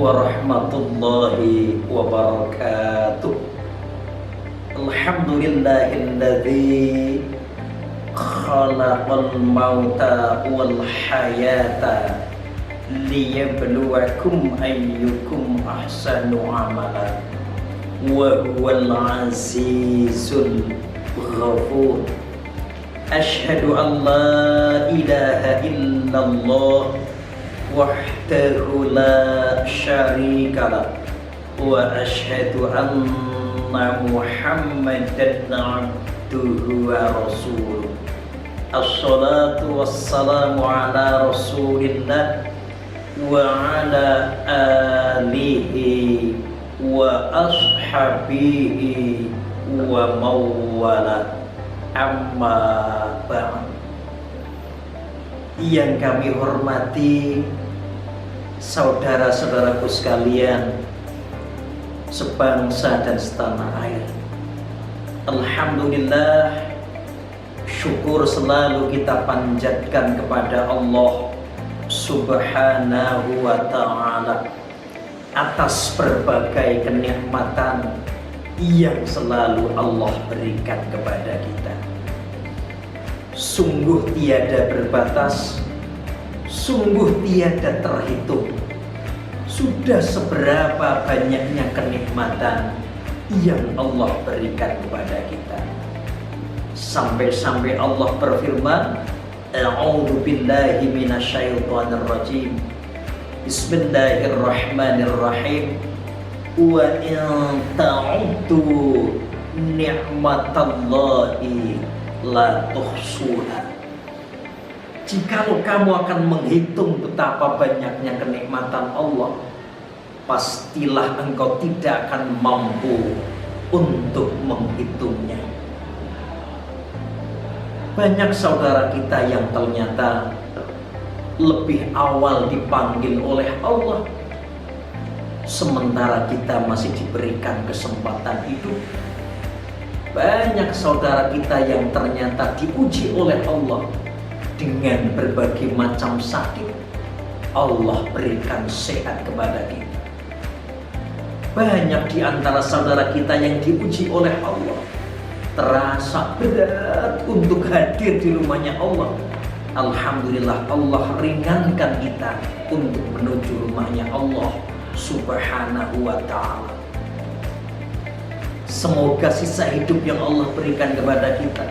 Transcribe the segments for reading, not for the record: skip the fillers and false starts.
warahmatullahi wabarakatuh. Alhamdulillahilladzi khalaqal mauta wal hayata liyabluwakum ayyukum ahsanu amala wa huwal azizul ghafur. Asyhadu an la ilaha illallah wahdahu la syarikalah wa asyhadu anna Muhammadan abduhu wa rasuluh. Assalatu wassalamu ala rasulillah wa ala alihi wa ashabihi wa mawala. Amma ba'd. Yang kami hormati saudara-saudaraku sekalian sebangsa dan setanah air, alhamdulillah, syukur selalu kita panjatkan kepada Allah Subhanahu wa ta'ala atas berbagai kenikmatan yang selalu Allah berikan kepada kita. Sungguh tiada berbatas, sungguh tiada terhitung. Sudah seberapa banyaknya kenikmatan yang Allah berikan kepada kita. Sampai-sampai Allah berfirman, A'udzu billahi minasyaitonir rajim. Bismillahirrahmanirrahim. Wa in ta'uddu ni'matallahi la tuhsuha. Jikalau kamu akan menghitung betapa banyaknya kenikmatan Allah, pastilah engkau tidak akan mampu untuk menghitungnya. Banyak saudara kita yang ternyata lebih awal dipanggil oleh Allah, sementara kita masih diberikan kesempatan hidup. Banyak saudara kita yang ternyata diuji oleh Allah dengan berbagai macam sakit, Allah berikan sehat kepada kita. Banyak di antara saudara kita yang diuji oleh Allah, terasa berat untuk hadir di rumahnya Allah. Alhamdulillah, Allah ringankan kita untuk menuju rumahnya Allah Subhanahu wa ta'ala. Semoga sisa hidup yang Allah berikan kepada kita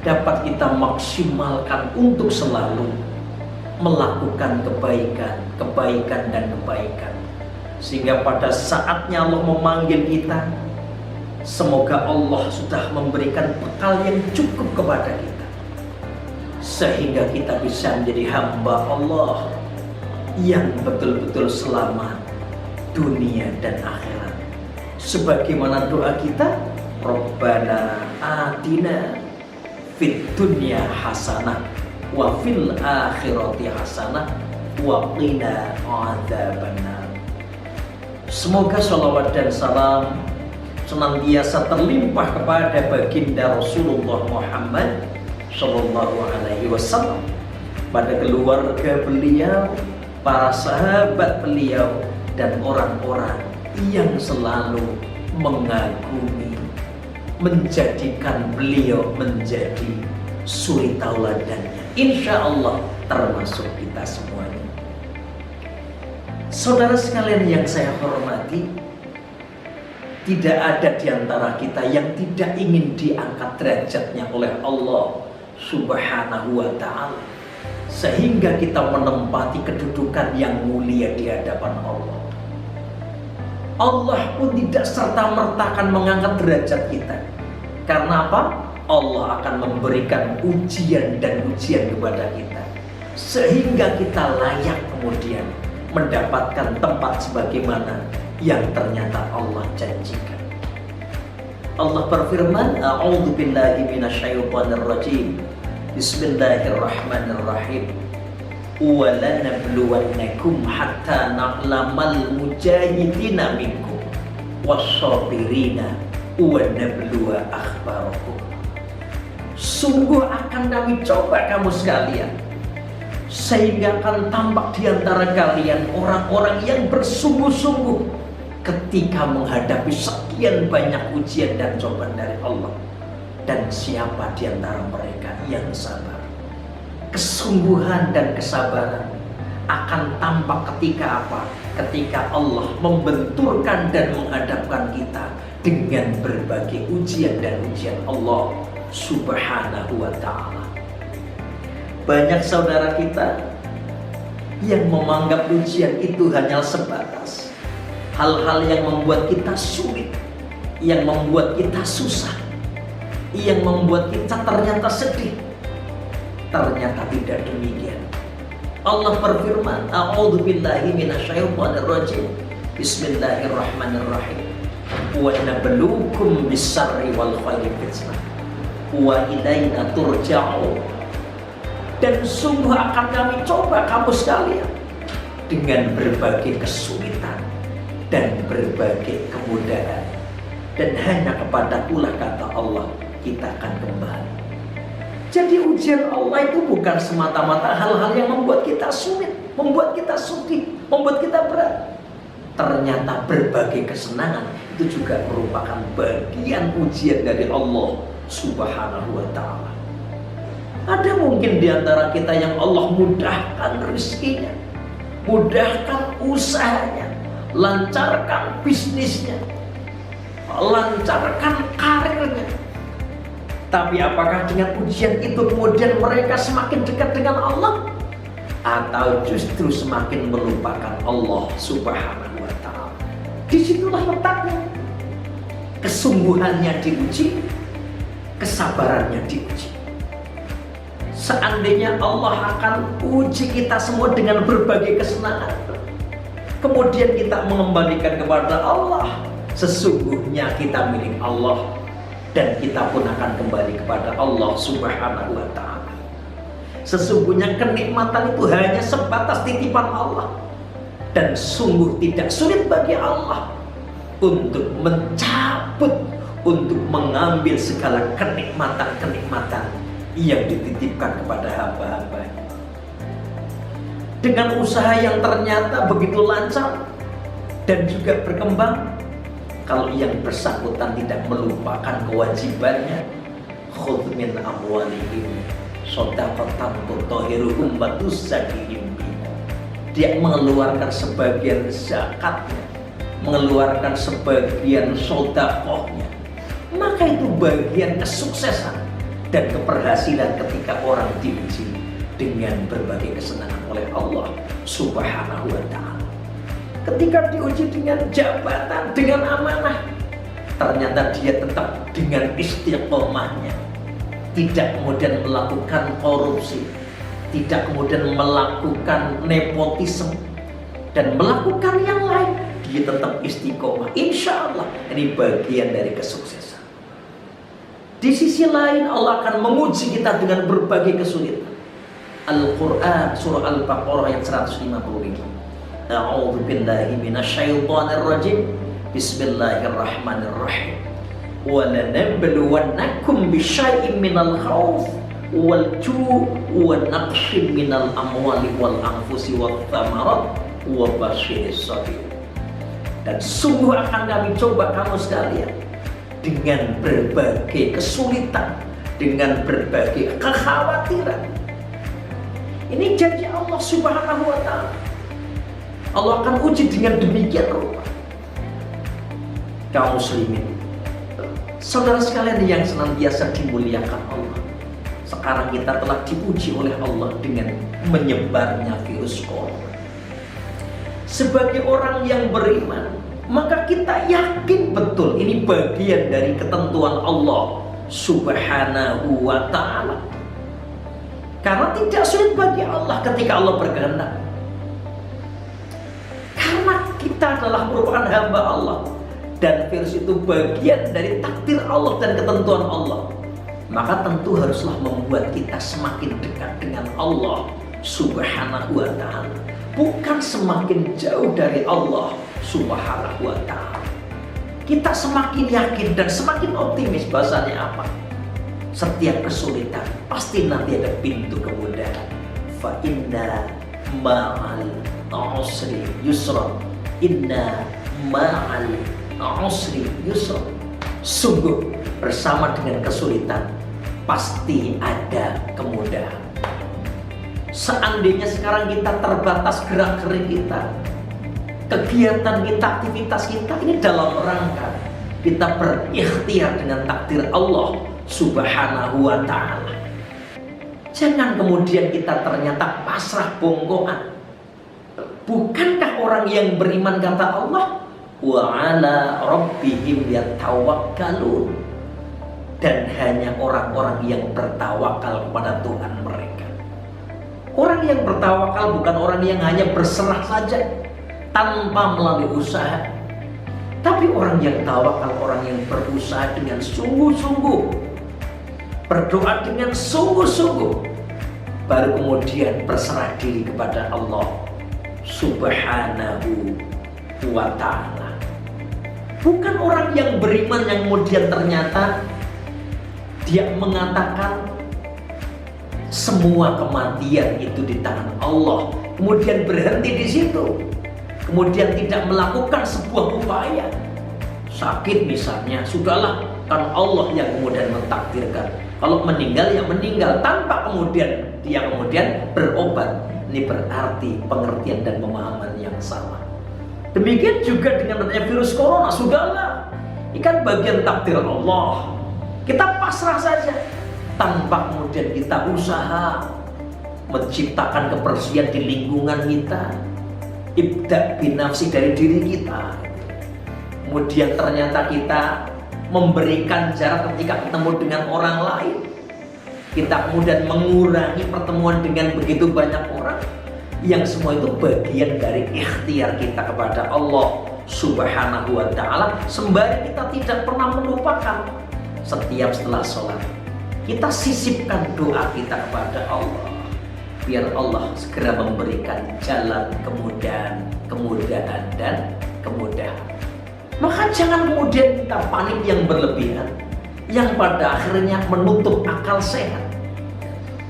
dapat kita maksimalkan untuk selalu melakukan kebaikan dan kebaikan, sehingga pada saatnya Allah memanggil kita, semoga Allah sudah memberikan bekal yang cukup kepada kita, sehingga kita bisa menjadi hamba Allah yang betul-betul selamat dunia dan akhirat. Sebagaimana doa kita, Rabbana atina fid dunya hasanah wa fil akhirati hasanah wa qina adzabannar. Semoga sholawat dan salam senantiasa terlimpah kepada baginda Rasulullah Muhammad sallallahu alaihi wasallam, pada keluarga beliau, para sahabat beliau, dan orang-orang yang selalu mengagumi, menjadikan beliau menjadi suri tauladannya. Insya Allah termasuk kita semuanya. Saudara sekalian yang saya hormati, tidak ada di antara kita yang tidak ingin diangkat derajatnya oleh Allah Subhanahu wa ta'ala, sehingga kita menempati kedudukan yang mulia di hadapan Allah. Allah pun tidak serta-merta akan mengangkat derajat kita. Karena apa? Allah akan memberikan ujian dan ujian kepada kita, sehingga kita layak kemudian mendapatkan tempat sebagaimana yang ternyata Allah janjikan. Allah berfirman, A'udzu billahi minasyaitonir rajim. Bismillahirrahmanirrahim. Wa lanabluwannakum hatta na'lamal mujahidina minkum wassabirina wa nabluwa akhbarakum. Sungguh akan kami coba kamu sekalian, Sehingga akan tampak di antara kalian orang-orang yang bersungguh-sungguh ketika menghadapi sekian banyak ujian dan cobaan dari Allah. Dan siapa di antara mereka yang sabar? Kesungguhan dan kesabaran akan tampak ketika apa? Ketika Allah membenturkan dan menghadapkan kita dengan berbagai ujian dan ujian Allah Subhanahu wa ta'ala. Banyak saudara kita yang menganggap ujian itu hanya sebatas hal-hal yang membuat kita sulit, yang membuat kita susah, yang membuat kita ternyata sedih. Ternyata tidak demikian. Allah berfirman, A'udzubillahi minasyaitonir rajim. Bismillahirrahmanirrahim. Wa nabluukum bis-syarri wal khairi fitnah. Wa ilaina turja'un. Dan sungguh akan kami coba kamu sekalian dengan berbagai kesulitan dan berbagai kemudahan. Dan hanya kepada ulah kata Allah kita akan kembali. Jadi ujian Allah itu bukan semata-mata hal-hal yang membuat kita sulit, membuat kita sedih, membuat kita berat. Ternyata berbagai kesenangan itu juga merupakan bagian ujian dari Allah Subhanahu wa ta'ala. Ada mungkin di antara kita yang Allah mudahkan rezekinya, mudahkan usahanya, lancarkan bisnisnya, lancarkan karirnya. Tapi apakah dengan ujian itu kemudian mereka semakin dekat dengan Allah? Atau justru semakin melupakan Allah Subhanahu wa ta'ala? Disitulah letaknya. Kesungguhannya diuji, kesabarannya diuji. Seandainya Allah akan uji kita semua dengan berbagai kesenangan, kemudian kita mengembalikan kepada Allah, sesungguhnya kita milik Allah, dan kita pun akan kembali kepada Allah Subhanahu wa ta'ala. Sesungguhnya kenikmatan itu hanya sebatas titipan Allah, dan sungguh tidak sulit bagi Allah untuk mencabut, untuk mengambil segala kenikmatan-kenikmatan yang dititipkan kepada hamba-hambanya. Dengan usaha yang ternyata begitu lancar dan juga berkembang, kalau yang bersangkutan tidak melupakan kewajibannya, khudh min amwalihim shadaqatan tutahhiruhum wa tuzakkihim biha. Dia mengeluarkan sebagian zakatnya, mengeluarkan sebagian sedekahnya. Maka itu bagian kesuksesan dan keberhasilan ketika orang diuji dengan berbagai kesenangan oleh Allah Subhanahu wa ta'ala. Ketika diuji dengan jabatan, dengan amanah, ternyata dia tetap dengan istiqomahnya, tidak kemudian melakukan korupsi, tidak kemudian melakukan nepotisme, dan melakukan yang lain. Dia tetap istiqomah. Insya Allah ini bagian dari kesuksesan. Di sisi lain Allah akan menguji kita dengan berbagai kesulitan. Al-Quran surah Al-Baqarah ayat 155. A'udzu billahi minasyaitonir rajim. Bismillahirrahmanirrahim. Wa lanabluwannakum bisyai'in minal khauf wal ju' wa naqshin minal amwali wal anfusi wath thamarat wa basyiris sabirin. Dan sungguh akan kami coba kamu sekalian dengan berbagai kesulitan, dengan berbagai kekhawatiran. Ini janji Allah Subhanahu wa ta'ala. Allah akan uji dengan demikian rupa. Kaum muslimin, saudara sekalian yang senantiasa dimuliakan Allah, sekarang kita telah diuji oleh Allah dengan menyebarnya virus corona. Sebagai orang yang beriman, maka kita yakin betul ini bagian dari ketentuan Allah Subhanahu wa ta'ala. Karena tidak sulit bagi Allah ketika Allah berkehendak. Karena kita adalah merupakan hamba Allah, dan virus itu bagian dari takdir Allah dan ketentuan Allah, maka tentu haruslah membuat kita semakin dekat dengan Allah Subhanahu wa ta'ala, bukan semakin jauh dari Allah Subhanahu wa ta'ala. Kita semakin yakin dan semakin optimis. Bahasanya apa? Setiap kesulitan pasti nanti ada pintu kemudahan. fa inna ma'al usri yusra. Inna ma'al usri yusra. Sungguh bersama dengan kesulitan pasti ada kemudahan. Seandainya sekarang kita terbatas gerak-gerik kita, kegiatan kita, aktivitas kita, ini dalam rangka kita berikhtiar dengan takdir Allah Subhanahu wa ta'ala. Jangan kemudian kita ternyata pasrah bongkoan. Bukankah orang yang beriman kata Allah, wa ala rabbihim yatawakkalun, dan hanya orang-orang yang bertawakal kepada Tuhan mereka. Orang yang bertawakal bukan orang yang hanya berserah saja tanpa melalui usaha, tapi orang yang tawakal, orang yang berusaha dengan sungguh-sungguh, berdoa dengan sungguh-sungguh, baru kemudian berserah diri kepada Allah Subhanahu wa ta'ala. Bukan orang yang beriman yang kemudian ternyata dia mengatakan semua kematian itu di tangan Allah, kemudian berhenti di situ, kemudian tidak melakukan sebuah upaya. Sakit misalnya, sudahlah, kan Allah yang kemudian mentakdirkan. Kalau meninggal ya meninggal, tanpa kemudian dia kemudian berobat. Ini berarti pengertian dan pemahaman yang sama. Demikian juga dengan adanya virus corona, sudahlah, ini kan bagian takdir Allah. Kita pasrah saja tanpa kemudian kita usaha menciptakan kebersihan di lingkungan kita, ibda binafsi dari diri kita. Kemudian ternyata kita memberikan jarak ketika ketemu dengan orang lain. Kita kemudian mengurangi pertemuan dengan begitu banyak orang. Yang semua itu bagian dari ikhtiar kita kepada Allah Subhanahu wa ta'ala. Sembari kita tidak pernah melupakan setiap setelah sholat, kita sisipkan doa kita kepada Allah, biar Allah segera memberikan jalan kemudahan dan kemudahan. Maka jangan kemudian kita panik yang berlebihan, yang pada akhirnya menutup akal sehat.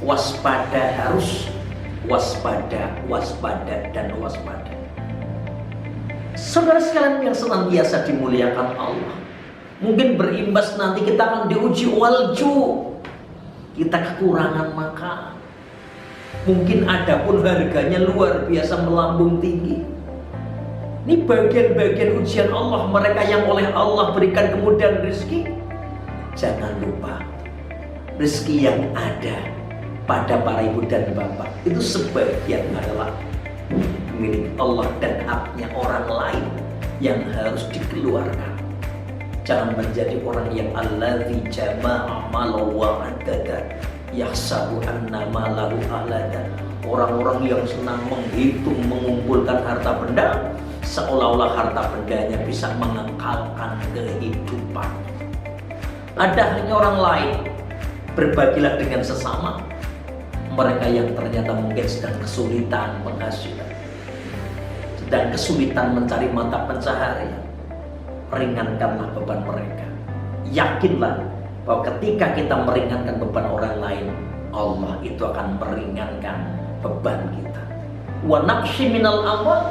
Waspada, harus waspada, waspada, dan waspada. Saudara sekalian yang senantiasa dimuliakan Allah, mungkin berimbas nanti kita akan diuji walju. Kita kekurangan makan, mungkin ada pun harganya luar biasa melambung tinggi. Ini bagian-bagian ujian Allah. Mereka yang oleh Allah berikan kemudahan rezeki, jangan lupa rezeki yang ada pada para ibu dan bapak itu sebagian adalah milik Allah dan haknya orang lain yang harus dikeluarkan. Jangan menjadi orang yang alladzi jama'a malahu wa addada yahsabu anna malahu alada. Orang-orang yang senang menghitung, mengumpulkan harta benda, seolah-olah harta bendanya bisa mengekalkan kehidupan. Ada hanya orang lain, berbagilah dengan sesama. Mereka yang ternyata mungkin sedang kesulitan penghasilan, sedang kesulitan mencari mata pencaharian, ringankanlah beban mereka. Yakinlah bahwa ketika kita meringankan beban orang lain, Allah itu akan meringankan beban kita. Wa naqsi minal amwal,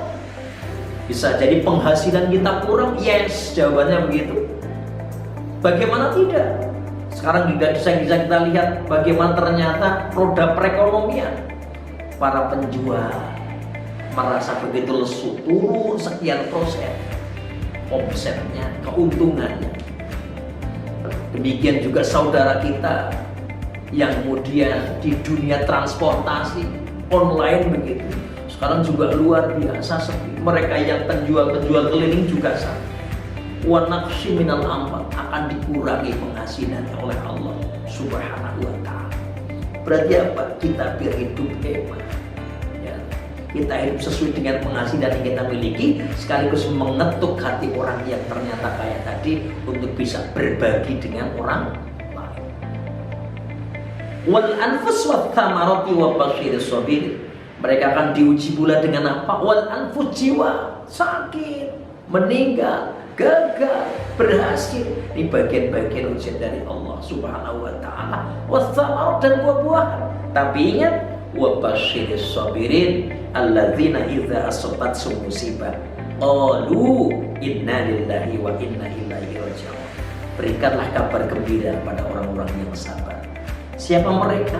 bisa jadi penghasilan kita kurang, yes, jawabannya begitu. Bagaimana tidak? Sekarang juga bisa kita lihat bagaimana ternyata roda perekonomian. Para penjual merasa begitu lesu, turun sekian persen omsetnya, keuntungannya. Demikian juga saudara kita yang kemudian di dunia transportasi online begitu, sekarang juga luar biasa sepi. Mereka yang penjual keliling juga sama. Wa naqsi minal amal, akan dikurangi penghasilannya oleh Allah Subhanahu wa ta'ala. Berarti apa? Kita berhidup hemat ya. Kita hidup sesuai dengan penghasilan yang kita miliki, sekaligus mengetuk hati orang yang ternyata kaya tadi untuk bisa berbagi dengan orang lain. Wal anfus wat thamarati wa basyiris sabirin. Mereka akan diuji pula dengan apa? Wal anfus, jiwa sakit, meninggal, gagal, berhasil. Ini bagian-bagian ujian dari Allah Subhanahu wa ta'ala. Wassamarat, dan buah-buahan. Tapi ingat, wa basyiris sabirin alladzina idza asabathum musibah qalu inna lillahi wa inna ilaihi raji'un. Berikanlah kabar gembira pada orang-orang yang sabar. Siapa mereka?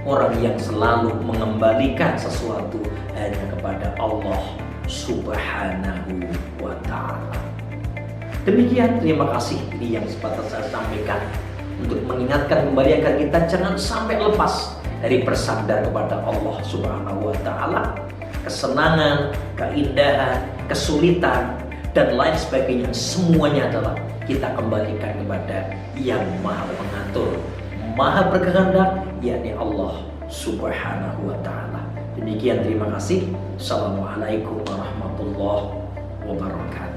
Orang yang selalu mengembalikan sesuatu hanya kepada Allah Subhanahu wa ta'ala. Demikian, terima kasih. Ini yang sebatas saya sampaikan untuk mengingatkan kembali agar kita jangan sampai lepas dari bersandar kepada Allah Subhanahu wa ta'ala. Kesenangan, keindahan, kesulitan, dan lain sebagainya, semuanya adalah kita kembalikan kepada yang maha mengatur, maha berkehendak, yakni Allah Subhanahu wa ta'ala. Demikian, terima kasih. Assalamualaikum warahmatullahi wabarakatuh.